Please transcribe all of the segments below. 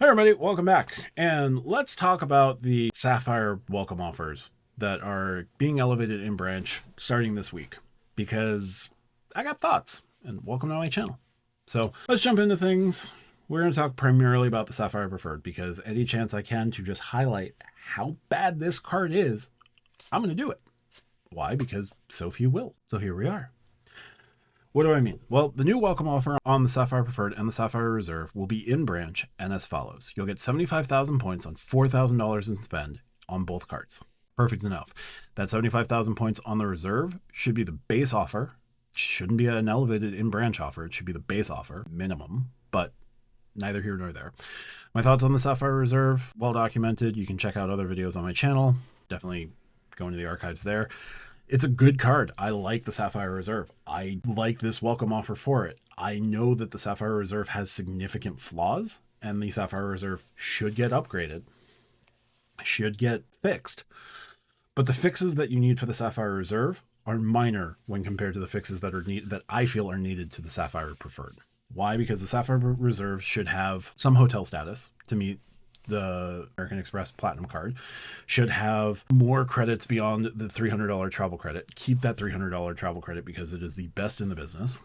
Hi everybody, welcome back. And let's talk about the Sapphire welcome offers that are being elevated in branch starting this week, because I got thoughts, and welcome to my channel. So let's jump into things. We're going to talk primarily about the Sapphire Preferred, because any chance I can to just highlight how bad this card is, I'm going to do it. Why? Because so few will. So here we are. What do I mean? Well, the new welcome offer on the Sapphire Preferred and the Sapphire Reserve will be in branch and as follows. You'll get 75,000 points on $4,000 in spend on both cards. Perfect enough. That 75,000 points on the Reserve should be the base offer. Shouldn't be an elevated in branch offer. It should be the base offer, minimum, but neither here nor there. My thoughts on the Sapphire Reserve, well documented. You can check out other videos on my channel. Definitely go into the archives there. It's a good card. I like the Sapphire Reserve. I like this welcome offer for it. I know that the Sapphire Reserve has significant flaws, and the Sapphire Reserve should get upgraded, should get fixed. But the fixes that you need for the Sapphire Reserve are minor when compared to the fixes that I feel are needed to the Sapphire Preferred. Why? Because the Sapphire Reserve should have some hotel status to meet the American Express Platinum card, should have more credits beyond the $300 travel credit. Keep that $300 travel credit because it is the best in the business.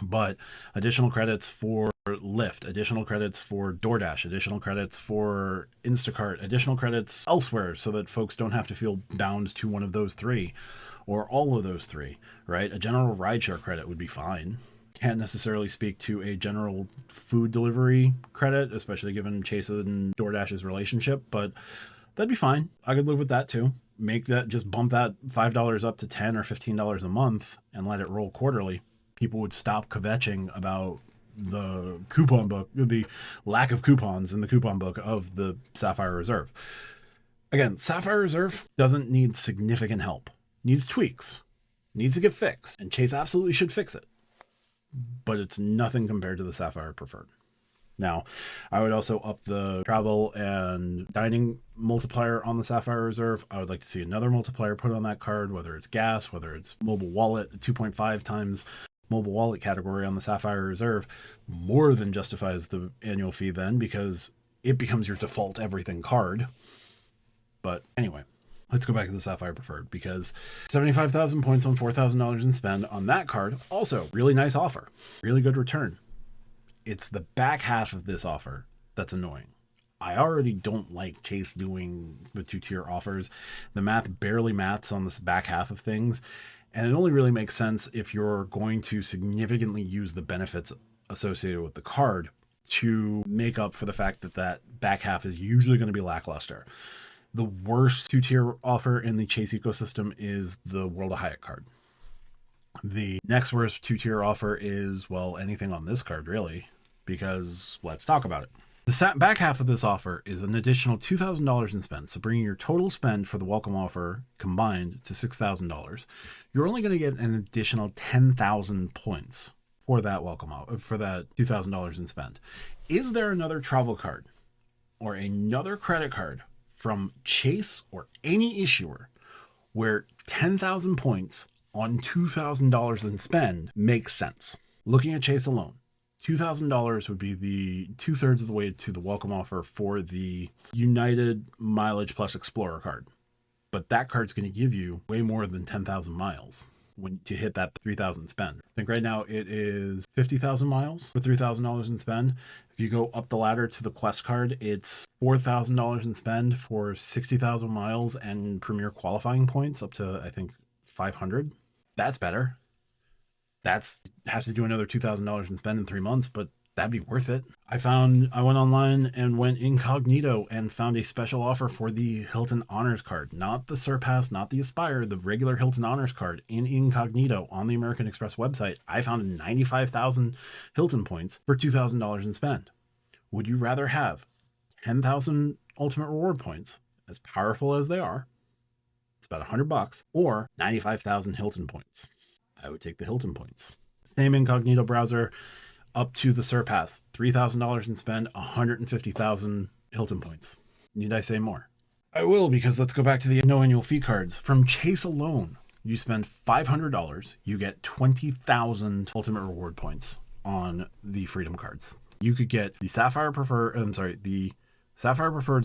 But additional credits for Lyft, additional credits for DoorDash, additional credits for Instacart, additional credits elsewhere so that folks don't have to feel bound to one of those three or all of those three, right? A general rideshare credit would be fine. Can't necessarily speak to a general food delivery credit, especially given Chase and DoorDash's relationship, but that'd be fine. I could live with that too. Just bump that $5 up to $10 or $15 a month and let it roll quarterly. People would stop kvetching about the coupon book, the lack of coupons in the coupon book of the Sapphire Reserve. Again, Sapphire Reserve doesn't need significant help. Needs tweaks. Needs to get fixed. And Chase absolutely should fix it. But it's nothing compared to the Sapphire Preferred. Now, I would also up the travel and dining multiplier on the Sapphire Reserve. I would like to see another multiplier put on that card, whether it's gas, whether it's mobile wallet, 2.5 times mobile wallet category on the Sapphire Reserve more than justifies the annual fee then, because it becomes your default everything card. But anyway, let's go back to the Sapphire Preferred, because 75,000 points on $4,000 in spend on that card. Also, really nice offer. Really good return. It's the back half of this offer that's annoying. I already don't like Chase doing the two-tier offers. The math barely maths on this back half of things. And it only really makes sense if you're going to significantly use the benefits associated with the card to make up for the fact that that back half is usually going to be lackluster. The worst two-tier offer in the Chase ecosystem is the World of Hyatt card. The next worst two-tier offer is, well, anything on this card, really, because let's talk about it. The back half of this offer is an additional $2,000 in spend, so bringing your total spend for the welcome offer combined to $6,000. You're only going to get an additional 10,000 points for that welcome offer, for that $2,000 in spend. Is there another travel card or another credit card from Chase or any issuer where 10,000 points on $2,000 in spend makes sense? Looking at Chase alone, $2,000 would be the 2/3 of the way to the welcome offer for the United Mileage Plus Explorer card. But that card's going to give you way more than 10,000 miles to hit that 3,000 spend. I think right now it is 50,000 miles for $3,000 in spend. If you go up the ladder to the Quest card, it's $4,000 in spend for 60,000 miles and premier qualifying points up to, I think, 500. That's better. Has to do another $2,000 in spend in 3 months, but that'd be worth it. I went online and went incognito and found a special offer for the Hilton Honors card, not the Surpass, not the Aspire, the regular Hilton Honors card in incognito on the American Express website. I found 95,000 Hilton points for $2,000 in spend. Would you rather have 10,000 ultimate reward points, as powerful as they are, it's about $100, or 95,000 Hilton points? I would take the Hilton points. Same incognito browser, up to the Surpass, $3,000 in spend, 150,000 Hilton points. Need I say more? I will, because let's go back to the no annual fee cards. From Chase alone, you spend $500, you get 20,000 ultimate reward points on the Freedom cards. You could get the Sapphire Preferred's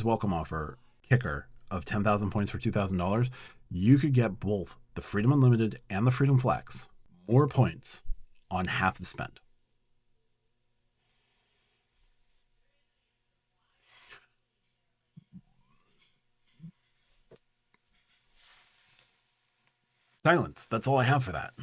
welcome offer kicker of 10,000 points for $2,000. You could get both the Freedom Unlimited and the Freedom Flex, more points on half the spend. Silence. That's all I have for that.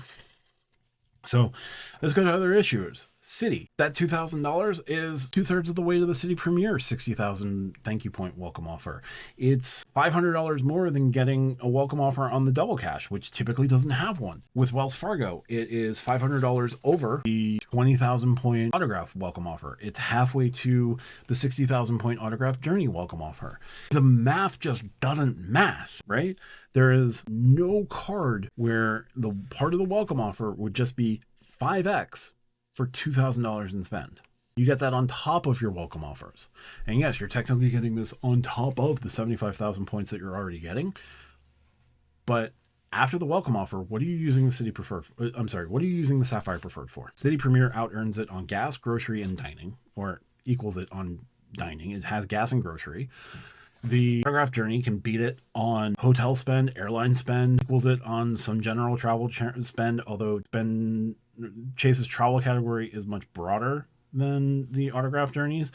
So let's go to other issues. City. That $2,000 is 2/3 of the way to the City Premier 60,000 thank you point welcome offer. It's $500 more than getting a welcome offer on the double cash, which typically doesn't have one. With Wells Fargo, it is $500 over the 20,000 point autograph welcome offer. It's halfway to the 60,000 point autograph journey welcome offer. The math just doesn't math, right? There is no card where the part of the welcome offer would just be 5x for $2,000 in spend. You get that on top of your welcome offers. And yes, you're technically getting this on top of the 75,000 points that you're already getting. But after the welcome offer, what are you using the City Preferred? What are you using the Sapphire Preferred for? City Premier out-earns it on gas, grocery, and dining, or equals it on dining. It has gas and grocery. The autograph journey can beat it on hotel spend, airline spend, equals it on some general travel spend, although Chase's travel category is much broader than the autograph journeys,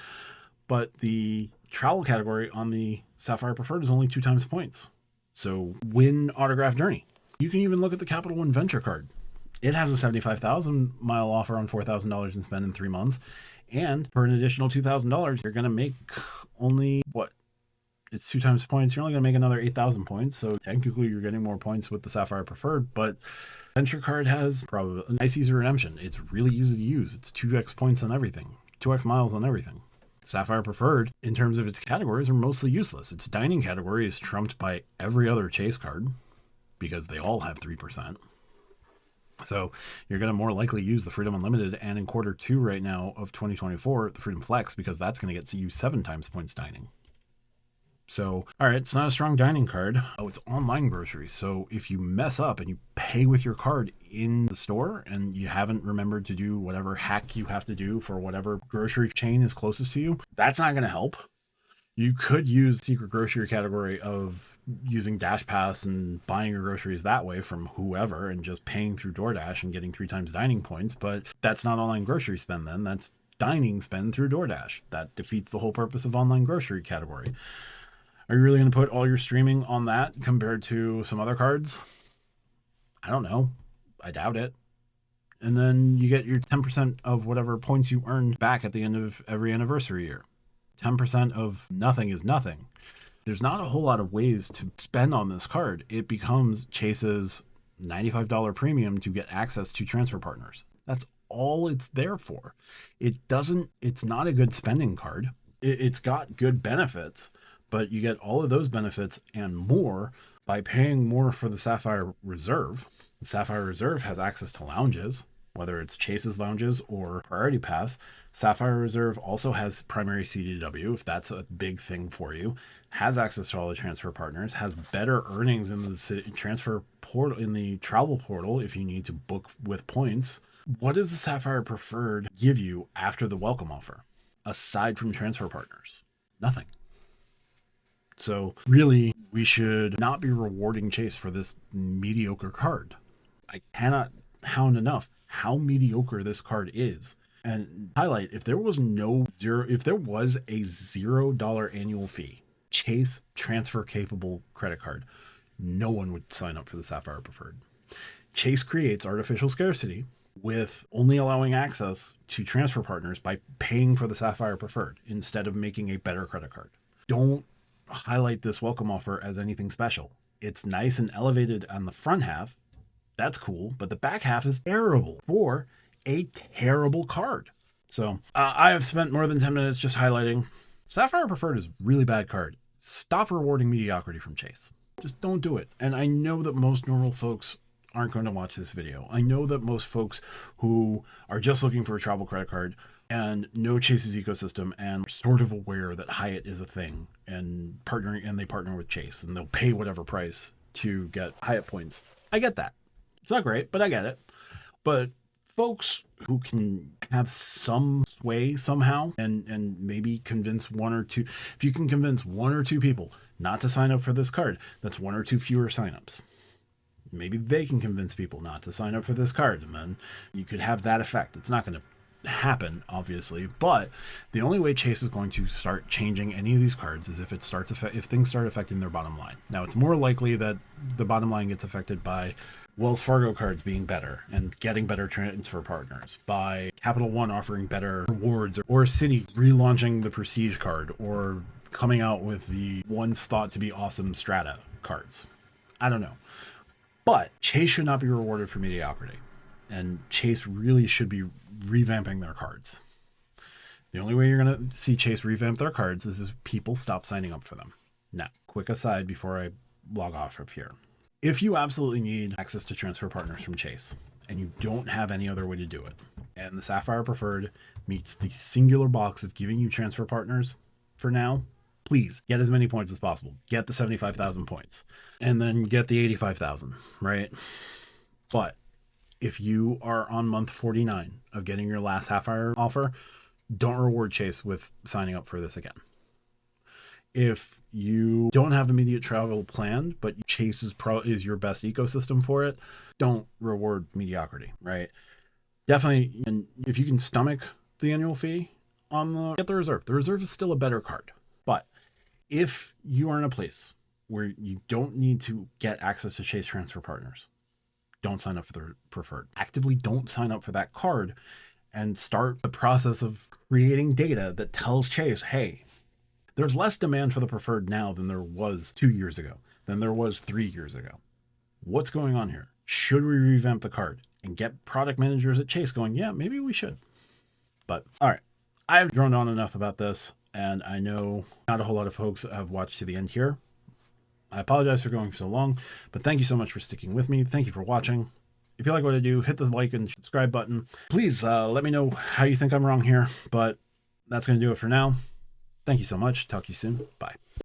but the travel category on the Sapphire Preferred is only 2 times points. So win autograph journey. You can even look at the Capital One Venture card. It has a 75,000 mile offer on $4,000 in spend in 3 months. And for an additional $2,000, you're going to make only it's 2 times points. You're only going to make another 8,000 points. So technically you're getting more points with the Sapphire Preferred, but Venture card has probably a nice easy redemption. It's really easy to use. It's 2x points on everything, 2x miles on everything. Sapphire Preferred, in terms of its categories, are mostly useless. Its dining category is trumped by every other Chase card because they all have 3%. So you're going to more likely use the Freedom Unlimited, and in Q2 right now of 2024, the Freedom Flex, because that's going to get you 7 times points dining. So, all right, it's not a strong dining card. Oh, it's online groceries. So if you mess up and you pay with your card in the store and you haven't remembered to do whatever hack you have to do for whatever grocery chain is closest to you, that's not going to help. You could use the secret grocery category of using Dash Pass and buying your groceries that way from whoever and just paying through DoorDash and getting 3 times dining points. But that's not online grocery spend then. That's dining spend through DoorDash. That defeats the whole purpose of online grocery category. Are you really going to put all your streaming on that compared to some other cards? I don't know. I doubt it. And then you get your 10% of whatever points you earned back at the end of every anniversary year. 10% of nothing is nothing. There's not a whole lot of ways to spend on this card. It becomes Chase's $95 premium to get access to transfer partners. That's all it's there for. It's not a good spending card. It's got good benefits, but you get all of those benefits and more by paying more for the Sapphire Reserve. The Sapphire Reserve has access to lounges, whether it's Chase's lounges or Priority Pass. Sapphire Reserve also has primary CDW, if that's a big thing for you, has access to all the transfer partners, has better earnings in the transfer portal, in the travel portal, if you need to book with points. What does the Sapphire Preferred give you after the welcome offer, aside from transfer partners? Nothing. So really, we should not be rewarding Chase for this mediocre card. I cannot hound enough how mediocre this card is. And highlight, if there was a $0 annual fee, Chase transfer capable credit card, no one would sign up for the Sapphire Preferred. Chase creates artificial scarcity with only allowing access to transfer partners by paying for the Sapphire Preferred instead of making a better credit card. Don't highlight this welcome offer as anything special. It's nice and elevated on the front half. That's cool, but the back half is terrible for a terrible card. So I have spent more than 10 minutes just highlighting Sapphire Preferred is a really bad card. Stop rewarding mediocrity from Chase. Just don't do it. And I know that most normal folks aren't going to watch this video. I know that most folks who are just looking for a travel credit card and know Chase's ecosystem and are sort of aware that Hyatt is a thing and they partner with Chase and they'll pay whatever price to get Hyatt points. I get that. It's not great, but I get it. But folks who can have some sway somehow and maybe convince one or two. If you can convince one or two people not to sign up for this card, that's one or two fewer signups. Maybe they can convince people not to sign up for this card, and then you could have that effect. It's not going to happen, obviously, but the only way Chase is going to start changing any of these cards is if things start affecting their bottom line. Now, it's more likely that the bottom line gets affected by Wells Fargo cards being better and getting better transfer partners, by Capital One offering better rewards, or Citi relaunching the Prestige card, or coming out with the once thought to be awesome Strata cards. I don't know. But Chase should not be rewarded for mediocrity. And Chase really should be revamping their cards. The only way you're going to see Chase revamp their cards is if people stop signing up for them. Now, quick aside before I log off of here. If you absolutely need access to transfer partners from Chase, and you don't have any other way to do it, and the Sapphire Preferred meets the singular box of giving you transfer partners for now, please get as many points as possible. Get the 75,000 points and then get the 85,000, right? But if you are on month 49 of getting your last Sapphire offer, don't reward Chase with signing up for this again. If you don't have immediate travel planned, but Chase is your best ecosystem for it, don't reward mediocrity, right? Definitely, and if you can stomach the annual fee get the Reserve. The Reserve is still a better card. But if you are in a place where you don't need to get access to Chase transfer partners, don't sign up for the Preferred. Actively don't sign up for that card and start the process of creating data that tells Chase, hey, there's less demand for the Preferred now than there was 2 years ago, than there was 3 years ago. What's going on here? Should we revamp the card? And get product managers at Chase going, yeah, maybe we should. But all right, I've droned on enough about this. And I know not a whole lot of folks have watched to the end here. I apologize for going for so long, but thank you so much for sticking with me. Thank you for watching. If you like what I do, hit the like and subscribe button. Please let me know how you think I'm wrong here, but that's going to do it for now. Thank you so much. Talk to you soon. Bye.